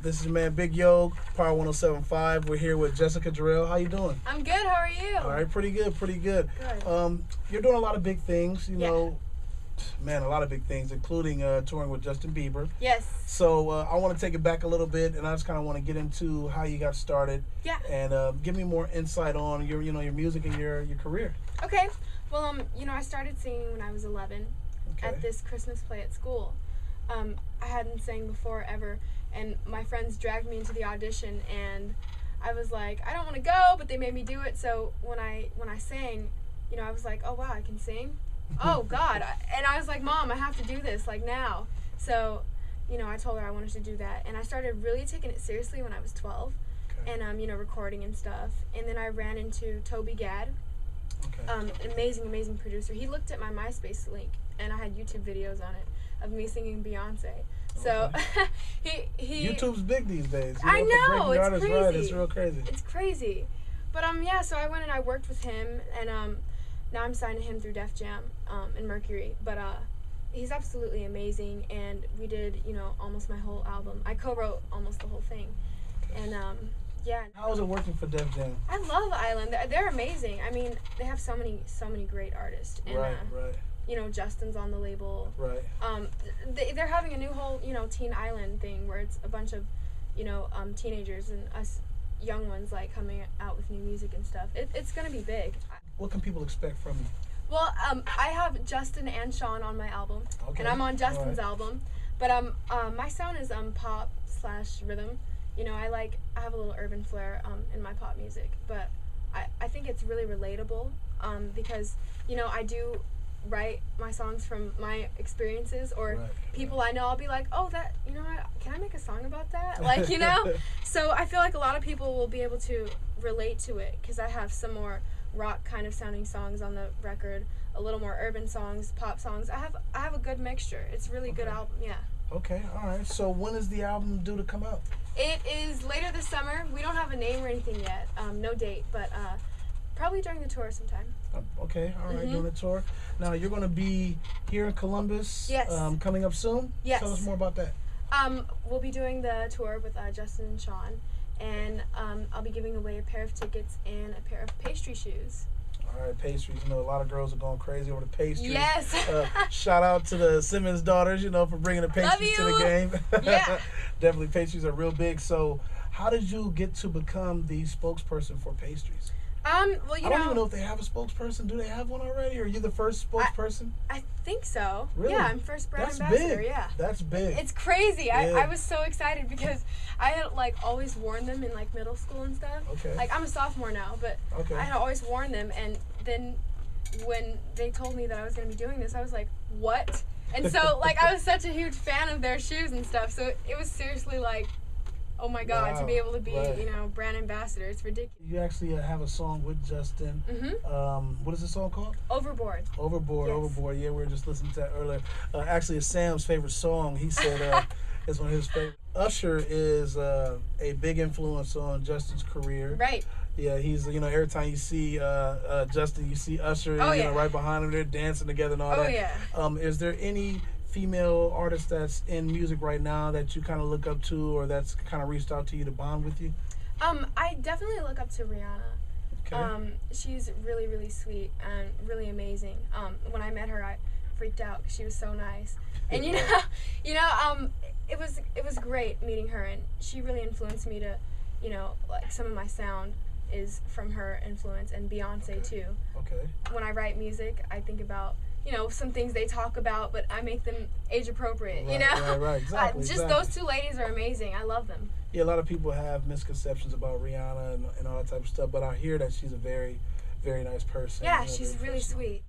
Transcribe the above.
This is your man Big Yo, Power 107.5. We're here with Jessica Jarrell. How you doing? I'm good. How are you? All right, pretty good, pretty good. Good. You're doing a lot of big things, you know. Man, a lot of big things, including touring with Justin Bieber. Yes. So I want to take it back a little bit, and I just kind of want to get into how you got started. Yeah. And give me more insight on your music and your career. Okay. Well, I started singing when I was 11 at this Christmas play at school. I hadn't sang before ever, and my friends dragged me into the audition, and I was like, I don't want to go, but they made me do it. So when I sang, I was like, oh wow, I can sing. Oh God. And I was like, Mom, I have to do this like now. So, I told her I wanted to do that, and I started really taking it seriously when I was 12. Okay. And recording and stuff. And then I ran into Toby Gadd. Okay. An amazing producer. He looked at my MySpace link, and I had YouTube videos on it of me singing Beyonce. So he YouTube's big these days. I know, it's crazy. Right, it's real crazy. It's crazy. But so I went and I worked with him, and now I'm signed to him through Def Jam and Mercury. But he's absolutely amazing, and we did almost my whole album. I co-wrote almost the whole thing, and yeah. How was it working for Def Jam? I love Island. They're amazing. I mean, they have so many great artists. And, right. Justin's on the label. Right. They're having a new whole, Teen Island thing where it's a bunch of, teenagers and us young ones like coming out with new music and stuff. It's gonna be big. What can people expect from you? Well, I have Justin and Sean on my album, and I'm on Justin's album. But my sound is pop/rhythm. I have a little urban flair in my pop music, but I think it's really relatable because I do write my songs from my experiences or people I know. I'll be like, oh, that can I make a song about that? So I feel like a lot of people will be able to relate to it because I have some more rock kind of sounding songs on the record, a little more urban songs, pop songs. I have a good mixture. It's a really good album. Yeah. Okay, all right. So when is the album due to come out? It is later this summer. We don't have a name or anything yet. No date, but probably during the tour sometime. Okay, all right, doing the tour. Now, you're going to be here in Columbus coming up soon? Yes. Tell us more about that. We'll be doing the tour with Justin and Sean, and I'll be giving away a pair of tickets and a pair of pastry shoes. All right, pastries. A lot of girls are going crazy over the pastries. Yes. Shout out to the Simmons daughters, for bringing the pastries to the game. Yeah. Definitely, pastries are real big. So, how did you get to become the spokesperson for pastries? Well, I don't even know if they have a spokesperson. Do they have one already? Or are you the first spokesperson? I think so. Really? Yeah, I'm first brand That's ambassador. Big. Yeah. That's big. It's crazy. Yeah. I was so excited because I had always worn them in middle school and stuff. Okay. I'm a sophomore now, but I had always worn them, and then when they told me that I was going to be doing this, I was like, what? And so I was such a huge fan of their shoes and stuff. So it was seriously oh my God, to be able to be, brand ambassador. It's ridiculous. You actually have a song with Justin. What is the song called? Overboard. Overboard, yes. Overboard. Yeah, we were just listening to that earlier. Actually, it's Sam's favorite song. He said it's one of his favorite. Usher is a big influence on Justin's career. Right. Yeah, he's, every time you see Justin, you see Usher, right behind him. They're dancing together and all that. Oh, yeah. Is there any female artist that's in music right now that you kind of look up to or that's kind of reached out to you to bond with you? I definitely look up to Rihanna. Okay. She's really, really sweet and really amazing. When I met her, I freaked out because she was so nice. And it was great meeting her, and she really influenced me to, some of my sound is from her influence, and Beyonce too. Okay. When I write music, I think about some things they talk about, but I make them age appropriate, Right, exactly. Just those two ladies are amazing. I love them. Yeah, a lot of people have misconceptions about Rihanna and all that type of stuff, but I hear that she's a very, very nice person. Yeah, she's really sweet.